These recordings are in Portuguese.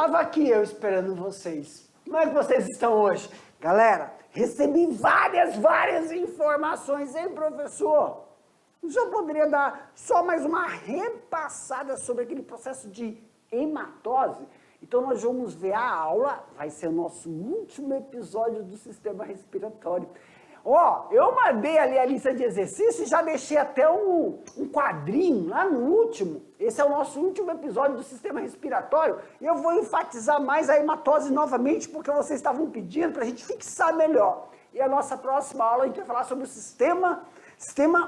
Tava aqui eu esperando vocês. Como é que vocês estão hoje? Galera, recebi várias informações, hein, professor? O senhor poderia dar só mais uma repassada sobre aquele processo de hematose? Então nós vamos ver a aula, vai ser o nosso último episódio do sistema respiratório. Ó, eu mandei ali a lista de exercícios e já deixei até um quadrinho lá no último. Esse é o nosso último episódio do sistema respiratório. E eu vou enfatizar mais a hematose novamente, porque vocês estavam pedindo para a gente fixar melhor. E a nossa próxima aula a gente vai falar sobre o sistema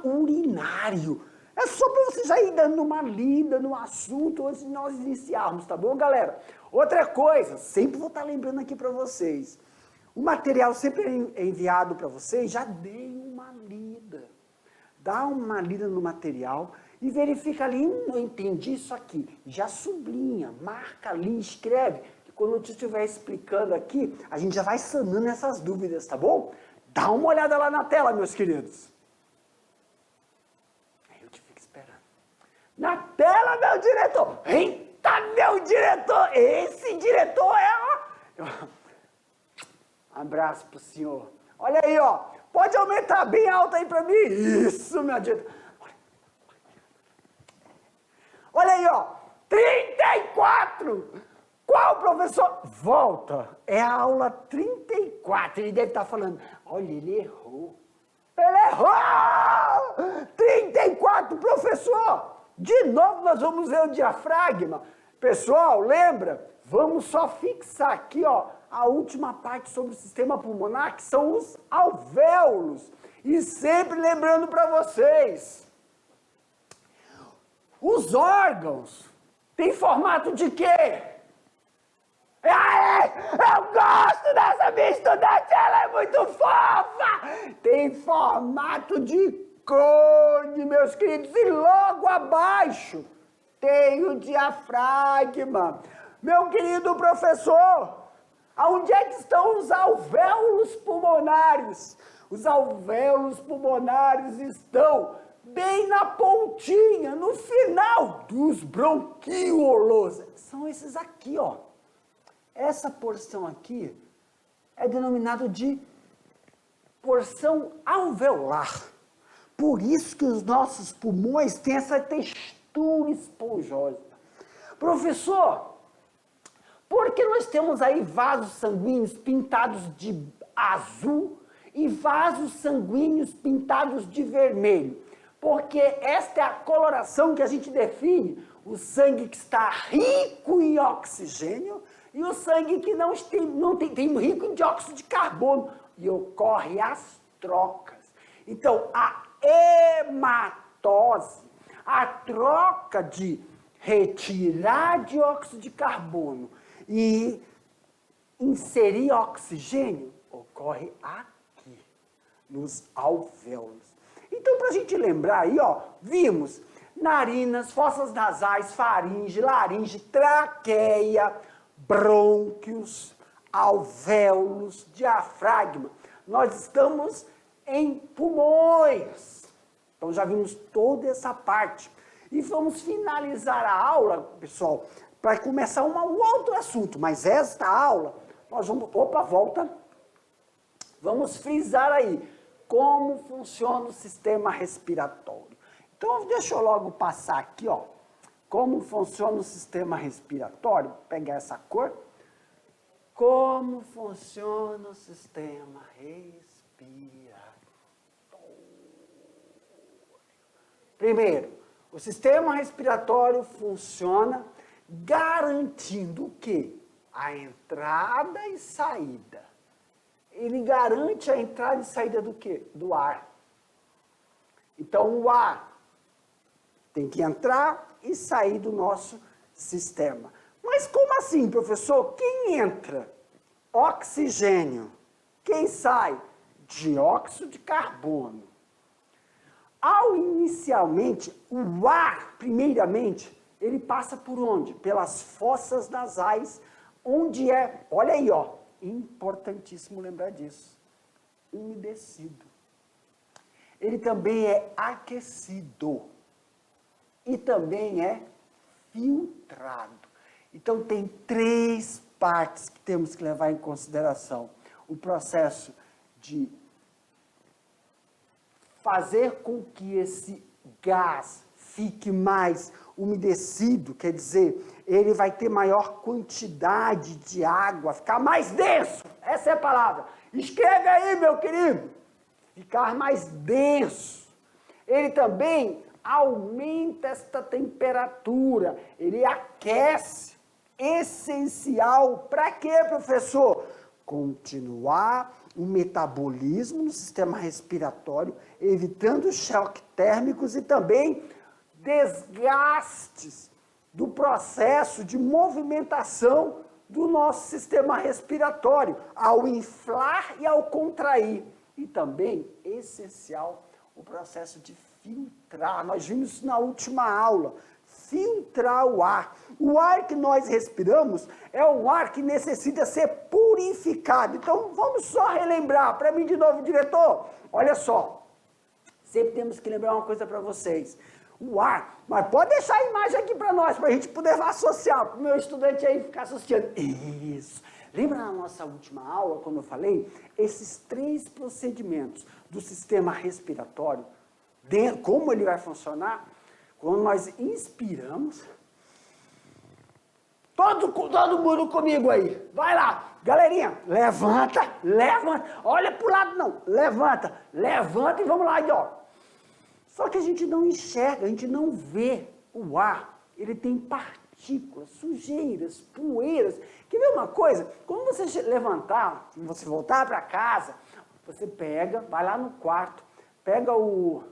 urinário. É só para você já ir dando uma lida no assunto antes de nós iniciarmos, tá bom, galera? Outra coisa, sempre vou estar lembrando aqui para vocês. O material sempre é enviado para vocês, já dei uma lida. Dá uma lida no material e verifica ali, não entendi isso aqui. Já sublinha, marca ali, escreve. E quando eu estiver explicando aqui, a gente já vai sanando essas dúvidas, tá bom? Dá uma olhada lá na tela, meus queridos. Aí eu te fico esperando. Na tela, meu diretor! Eita, meu diretor! Esse diretor é... Abraço pro senhor. Olha aí, ó. Pode aumentar bem alto aí pra mim. Isso, meu diretor. Olha aí, ó. 34! Qual, professor? Volta. É a aula 34. Ele deve estar falando, olha, ele errou. Ele errou! 34, professor! De novo nós vamos ver o diafragma. Pessoal, lembra? Vamos só fixar aqui, ó, a última parte sobre o sistema pulmonar, que são os alvéolos. E sempre lembrando para vocês, os órgãos têm formato de quê? Eu gosto dessa minha estudante, ela é muito fofa! Tem formato de cone, meus queridos, e logo abaixo tem o diafragma. Meu querido professor, aonde é que estão os alvéolos pulmonares? Os alvéolos pulmonares estão bem na pontinha, no final dos bronquíolos. São esses aqui, ó. Essa porção aqui é denominada de porção alveolar. Por isso que os nossos pulmões têm essa textura esponjosa. Professor, por que nós temos aí vasos sanguíneos pintados de azul e vasos sanguíneos pintados de vermelho? Porque esta é a coloração que a gente define o sangue que está rico em oxigênio e o sangue que não tem rico em dióxido de carbono. E ocorre as trocas. Então, a hematose, a troca de retirar dióxido de carbono e inserir oxigênio ocorre aqui, nos alvéolos. Então, para a gente lembrar aí, ó, vimos narinas, fossas nasais, faringe, laringe, traqueia, brônquios, alvéolos, diafragma. Nós estamos em pulmões. Então, já vimos toda essa parte. E vamos finalizar a aula, pessoal, para começar um outro assunto. Mas esta aula, nós vamos... Opa, volta. Vamos frisar aí como funciona o sistema respiratório. Então, deixa eu logo passar aqui, ó, como funciona o sistema respiratório. Vou pegar essa cor. Como funciona o sistema respiratório? Primeiro, o sistema respiratório funciona garantindo o quê? A entrada e saída. Ele garante a entrada e saída do quê? Do ar. Então, o ar tem que entrar e sair do nosso sistema. Mas como assim, professor? Quem entra? Oxigênio. Quem sai? Dióxido de carbono. Inicialmente, o ar, primeiramente, ele passa por onde? Pelas fossas nasais, onde é, olha aí, ó, importantíssimo lembrar disso, umedecido. Ele também é aquecido e também é filtrado. Então, tem 3 partes que temos que levar em consideração. O processo de fazer com que esse gás fique mais umedecido, quer dizer, ele vai ter maior quantidade de água, ficar mais denso, essa é a palavra. Escreve aí, meu querido, ficar mais denso. Ele também aumenta esta temperatura, ele aquece. Essencial para quê, professor? Continuar o metabolismo no sistema respiratório, evitando choques térmicos e também desgastes do processo de movimentação do nosso sistema respiratório, ao inflar e ao contrair. E também, essencial, o processo de filtrar. Nós vimos isso na última aula. Filtrar o ar. O ar que nós respiramos é um ar que necessita ser purificado. Então, vamos só relembrar. Para mim, de novo, diretor, olha só. Sempre temos que lembrar uma coisa para vocês. O ar, mas pode deixar a imagem aqui para nós, para a gente poder associar, para o meu estudante aí ficar associando. Isso. Lembra na nossa última aula, quando eu falei? Esses 3 procedimentos do sistema respiratório, como ele vai funcionar? Quando nós inspiramos, todo mundo comigo aí, vai lá, galerinha, levanta, olha para o lado não, levanta e vamos lá, aí, ó. Só que a gente não enxerga, a gente não vê o ar, ele tem partículas, sujeiras, poeiras. Quer ver uma coisa? Quando você levantar, você voltar para casa, você pega, vai lá no quarto, pega o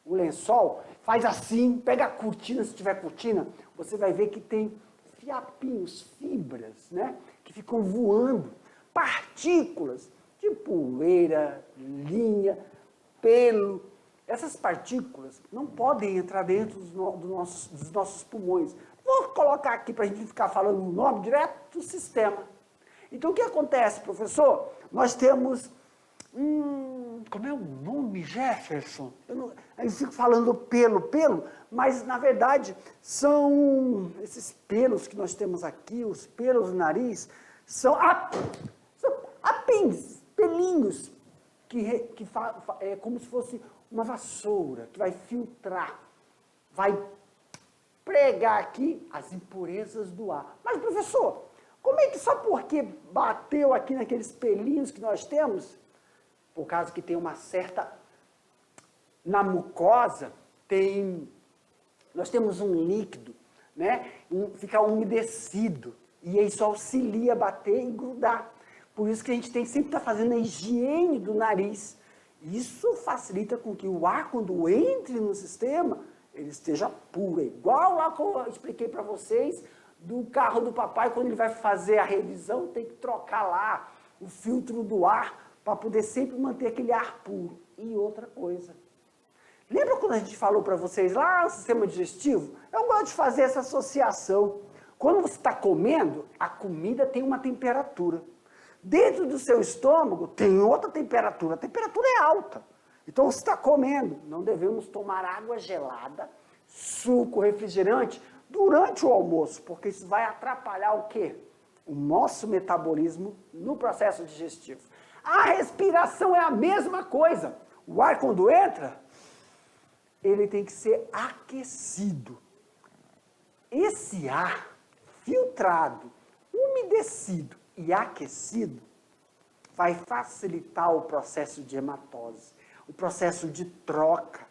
lençol, faz assim, pega a cortina, se tiver cortina, você vai ver que tem fiapinhos, fibras, né? Que ficam voando, partículas de poeira, linha, pelo. Essas partículas não podem entrar dentro dos nossos pulmões. Vou colocar aqui para a gente ficar falando o nome direto do sistema. Então, o que acontece, professor? Nós temos como é o nome, Jefferson? Eu fico falando pelo, mas na verdade são esses pelos que nós temos aqui, os pelos do nariz, são apêndices, pelinhos, que é como se fosse uma vassoura, que vai filtrar, vai pregar aqui as impurezas do ar. Mas, professor, como é que só porque bateu aqui naqueles pelinhos que nós temos, por causa que tem uma certa, na mucosa, nós temos um líquido, né? Fica umedecido, e isso auxilia a bater e grudar. Por isso que a gente tem sempre que estar fazendo a higiene do nariz. Isso facilita com que o ar, quando entre no sistema, ele esteja puro. Igual lá que eu expliquei para vocês, do carro do papai, quando ele vai fazer a revisão, tem que trocar lá o filtro do ar, para poder sempre manter aquele ar puro. E outra coisa. Lembra quando a gente falou para vocês lá no sistema digestivo? Eu gosto de fazer essa associação. Quando você está comendo, a comida tem uma temperatura. Dentro do seu estômago tem outra temperatura. A temperatura é alta. Então você está comendo. Não devemos tomar água gelada, suco, refrigerante durante o almoço, porque isso vai atrapalhar o quê? O nosso metabolismo no processo digestivo. A respiração é a mesma coisa. O ar, quando entra, ele tem que ser aquecido. Esse ar filtrado, umedecido e aquecido vai facilitar o processo de hematose, o processo de troca,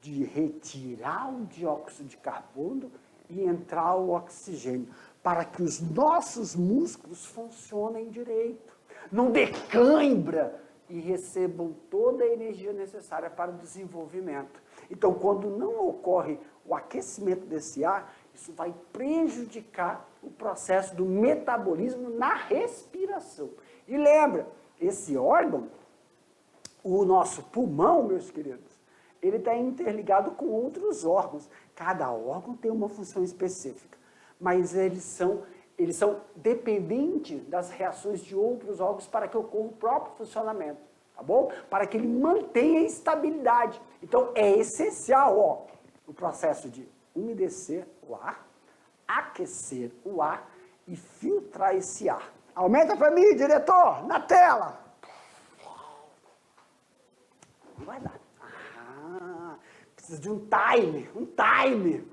de retirar o dióxido de carbono e entrar o oxigênio, para que os nossos músculos funcionem direito. Não dê cãibra e recebam toda a energia necessária para o desenvolvimento. Então, quando não ocorre o aquecimento desse ar, isso vai prejudicar o processo do metabolismo na respiração. E lembra, esse órgão, o nosso pulmão, meus queridos, ele está interligado com outros órgãos. Cada órgão tem uma função específica, mas eles são dependentes das reações de outros órgãos para que ocorra o próprio funcionamento, tá bom? Para que ele mantenha a estabilidade. Então, é essencial, o processo de umedecer o ar, aquecer o ar e filtrar esse ar. Aumenta para mim, diretor, na tela. Não vai dar. Precisa de um timer.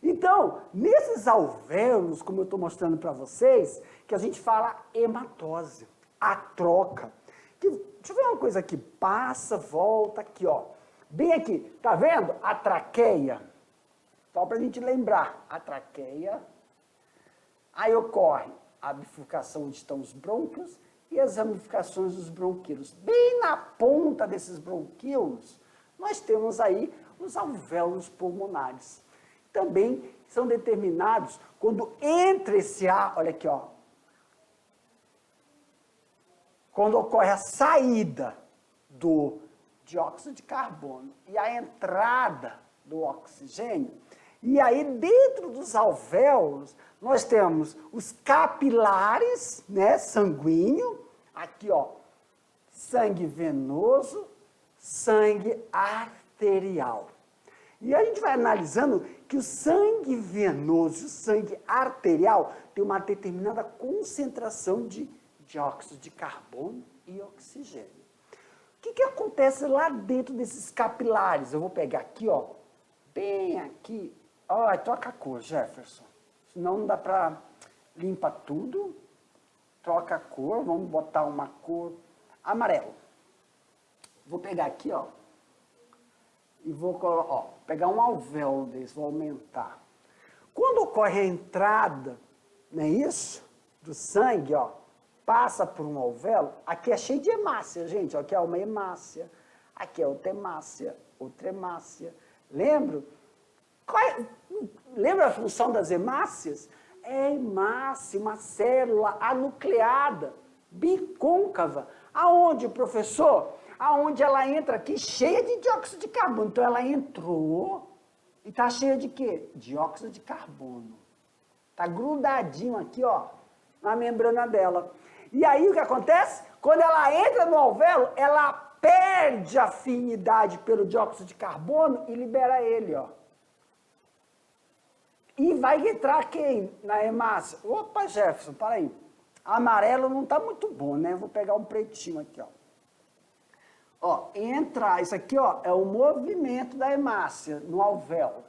Então, nesses alvéolos, como eu estou mostrando para vocês, que a gente fala hematose, a troca. Deixa eu ver uma coisa aqui, passa, volta, aqui, ó. Bem aqui, tá vendo? A traqueia. Só para a gente lembrar, a traqueia, aí ocorre a bifurcação onde estão os brônquios e as ramificações dos bronquíolos. Bem na ponta desses bronquíolos, nós temos aí os alvéolos pulmonares. Também são determinados quando entra esse ar, olha aqui, ó. Quando ocorre a saída do dióxido de carbono e a entrada do oxigênio. E aí, dentro dos alvéolos, nós temos os capilares, né, sanguíneo, aqui, ó, sangue venoso, sangue arterial. E a gente vai analisando que o sangue venoso e o sangue arterial tem uma determinada concentração de dióxido de carbono e oxigênio. O que acontece lá dentro desses capilares? Eu vou pegar aqui, ó, bem aqui. Ó, troca a cor, Jefferson. Senão não dá para limpar tudo. Troca a cor, vamos botar uma cor amarelo. Vou pegar aqui, ó, e vou pegar um alvéolo desse, vou aumentar. Quando ocorre a entrada, não é isso? Do sangue, ó, passa por um alvéolo, aqui é cheio de hemácia, gente, ó, aqui é uma hemácia, aqui é outra hemácia. Lembra a função das hemácias? É hemácia, uma célula anucleada, bicôncava. Aonde, professor? Aonde ela entra aqui cheia de dióxido de carbono. Então, ela entrou e está cheia de quê? Dióxido de carbono. Está grudadinho aqui, ó, na membrana dela. E aí, o que acontece? Quando ela entra no alvéolo, ela perde a afinidade pelo dióxido de carbono e libera ele, ó. E vai entrar quem na hemácia? Opa, Jefferson, para aí. Amarelo não está muito bom, né? Vou pegar um pretinho aqui, ó. Ó, entra, isso aqui, ó, é o movimento da hemácia no alvéolo.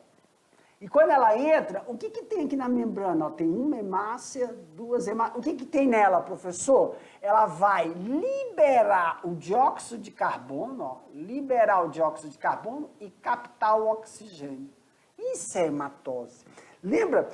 E quando ela entra, o que tem aqui na membrana? Ó, tem uma hemácia, duas hemácias. O que tem nela, professor? Ela vai liberar o dióxido de carbono, ó, liberar o dióxido de carbono e captar o oxigênio. Isso é hematose. Lembra?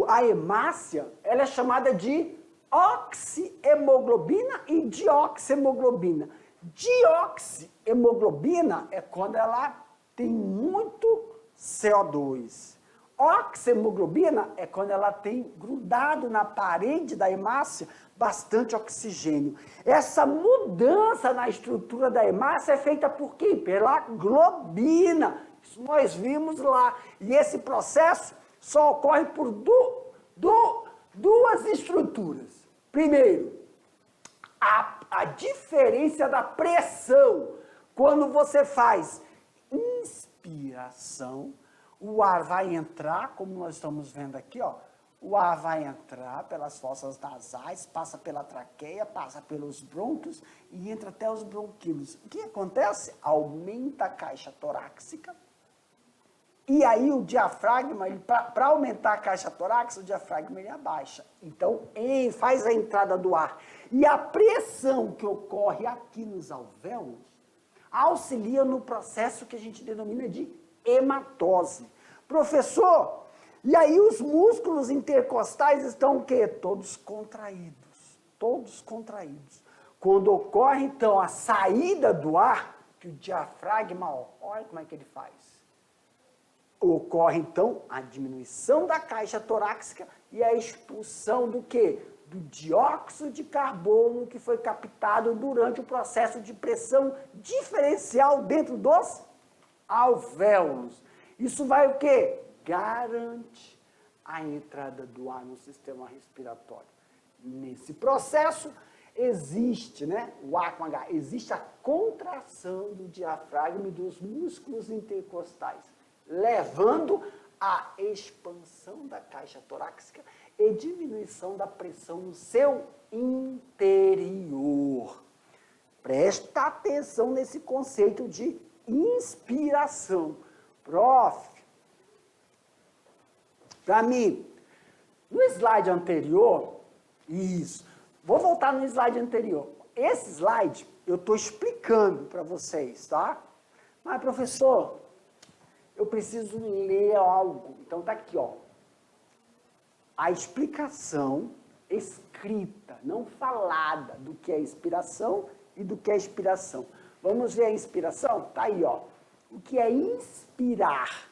A hemácia, ela é chamada de oxihemoglobina e dioxihemoglobina. Dioxihemoglobina é quando ela tem muito CO2. Oxihemoglobina é quando ela tem grudado na parede da hemácia bastante oxigênio. Essa mudança na estrutura da hemácia é feita por quê? Pela globina. Isso nós vimos lá. E esse processo só ocorre por duas estruturas. Primeiro, a diferença da pressão. Quando você faz inspiração, o ar vai entrar, como nós estamos vendo aqui, ó. O ar vai entrar pelas fossas nasais, passa pela traqueia, passa pelos brônquios e entra até os bronquíolos. O que acontece? Aumenta a caixa torácica. E aí o diafragma, para aumentar a caixa torácica, o diafragma ele abaixa. Então, faz a entrada do ar. E a pressão que ocorre aqui nos alvéolos auxilia no processo que a gente denomina de hematose. Professor, e aí os músculos intercostais estão o quê? Todos contraídos. Todos contraídos. Quando ocorre, então, a saída do ar, que o diafragma, ó, olha como é que ele faz. Ocorre, então, a diminuição da caixa torácica e a expulsão do quê? Do dióxido de carbono que foi captado durante o processo de pressão diferencial dentro dos alvéolos. Isso vai o quê? Garante a entrada do ar no sistema respiratório. Nesse processo, existe, né, o A com H, existe a contração do diafragma e dos músculos intercostais. levando à expansão da caixa torácica e diminuição da pressão no seu interior. Presta atenção nesse conceito de inspiração. Prof, para mim, no slide anterior, isso, vou voltar no slide anterior. Esse slide eu estou explicando para vocês, tá? Mas, professor, eu preciso ler algo. Então, tá aqui, ó. A explicação escrita, não falada, do que é inspiração e do que é expiração. Vamos ver a inspiração? Tá aí, ó. O que é inspirar?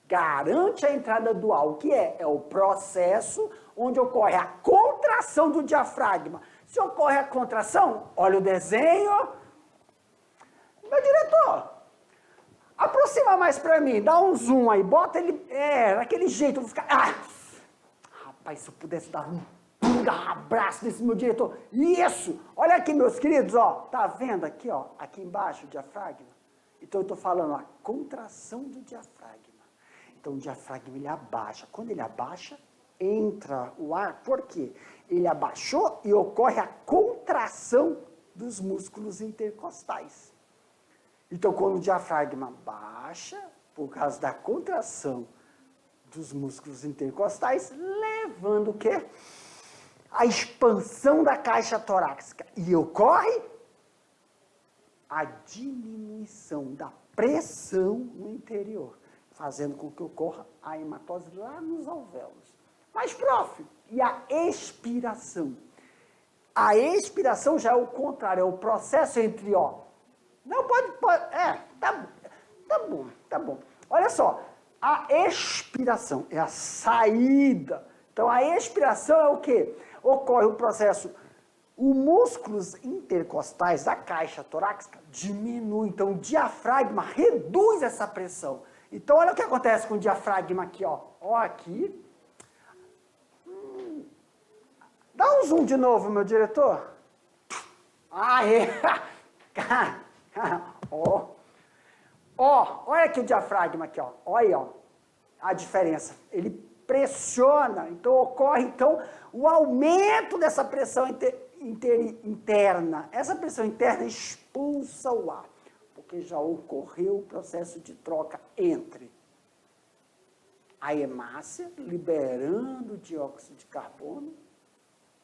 Garante a entrada do ar. O que é? É o processo onde ocorre a contração do diafragma. Se ocorre a contração, olha o desenho. Meu diretor, aproxima mais para mim, dá um zoom aí, bota ele, daquele jeito, eu vou ficar... Rapaz, se eu pudesse dar um abraço nesse meu diretor. Isso! Olha aqui, meus queridos, ó, tá vendo aqui, ó, aqui embaixo o diafragma? Então eu estou falando a contração do diafragma. Então o diafragma ele abaixa. Quando ele abaixa, entra o ar. Por quê? Ele abaixou e ocorre a contração dos músculos intercostais. Então quando o diafragma baixa, por causa da contração dos músculos intercostais, levando o quê? A expansão da caixa torácica. E ocorre a diminuição da pressão no interior, fazendo com que ocorra a hematose lá nos alvéolos. Mas, prof, e a expiração? A expiração já é o contrário, é o processo entre, ó, não pode, tá bom. Olha só, a expiração é a saída. Então, a expiração é o quê? Ocorre o processo, os músculos intercostais da caixa torácica diminuem, então o diafragma reduz essa pressão. Então, olha o que acontece com o diafragma aqui, ó. Ó, aqui. Dá um zoom de novo, meu diretor. Ó, olha aqui o diafragma aqui, ó. Olha aí, ó. A diferença. Ele pressiona, então ocorre então o aumento dessa pressão interna. Essa pressão interna expulsa o ar, porque já ocorreu o processo de troca entre a hemácia, liberando o dióxido de carbono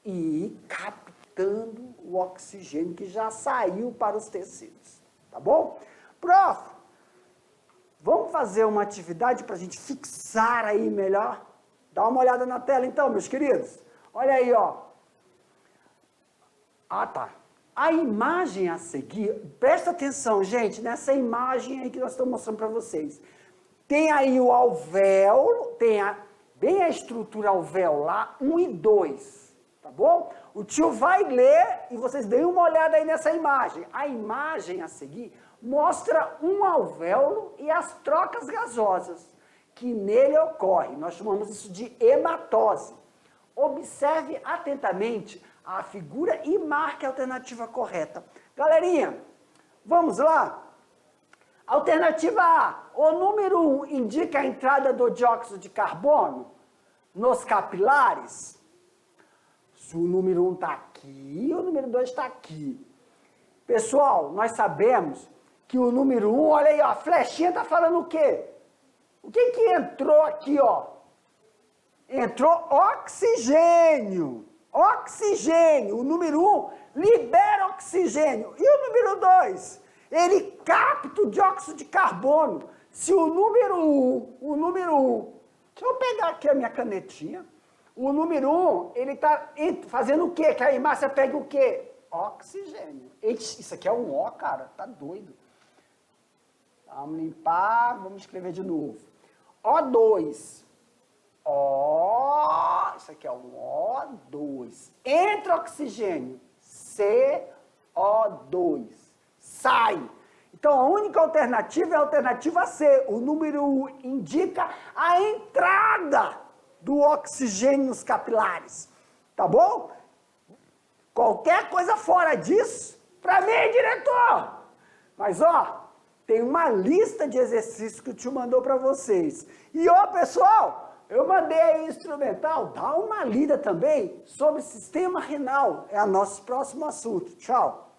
e captando o oxigênio que já saiu para os tecidos. Tá bom? Prof, vamos fazer uma atividade para a gente fixar aí melhor? Dá uma olhada na tela então, meus queridos. Olha aí, ó. Tá. A imagem a seguir, presta atenção, gente, nessa imagem aí que nós estamos mostrando para vocês. Tem aí o alvéolo, bem a estrutura alveolar 1 e 2, tá bom? O tio vai ler e vocês deem uma olhada aí nessa imagem. A imagem a seguir mostra um alvéolo e as trocas gasosas que nele ocorre. Nós chamamos isso de hematose. Observe atentamente a figura e marque a alternativa correta. Galerinha, vamos lá? Alternativa A, o número 1 indica a entrada do dióxido de carbono nos capilares. Se o número 1 está aqui, o número 2 está aqui. Pessoal, nós sabemos que o número 1, olha aí, ó, a flechinha está falando o quê? O que entrou aqui, ó? Entrou oxigênio. Oxigênio. O número 1 libera oxigênio. E o número 2? Ele capta o dióxido de carbono. Se o número 1, deixa eu pegar aqui a minha canetinha. O número 1, ele está fazendo o quê? Que a hemácia pega o quê? Oxigênio. Isso aqui é um O, cara, tá doido. Vamos limpar, vamos escrever de novo. O2. Isso aqui é um O2. Entra oxigênio. CO2. Sai. Então, a única alternativa é a alternativa C. O número 1 indica a entrada do oxigênio nos capilares. Tá bom? Qualquer coisa fora disso, para mim, diretor. Mas, ó, tem uma lista de exercícios que o tio mandou para vocês. E ó, pessoal, eu mandei aí instrumental, dá uma lida também sobre sistema renal. É o nosso próximo assunto. Tchau.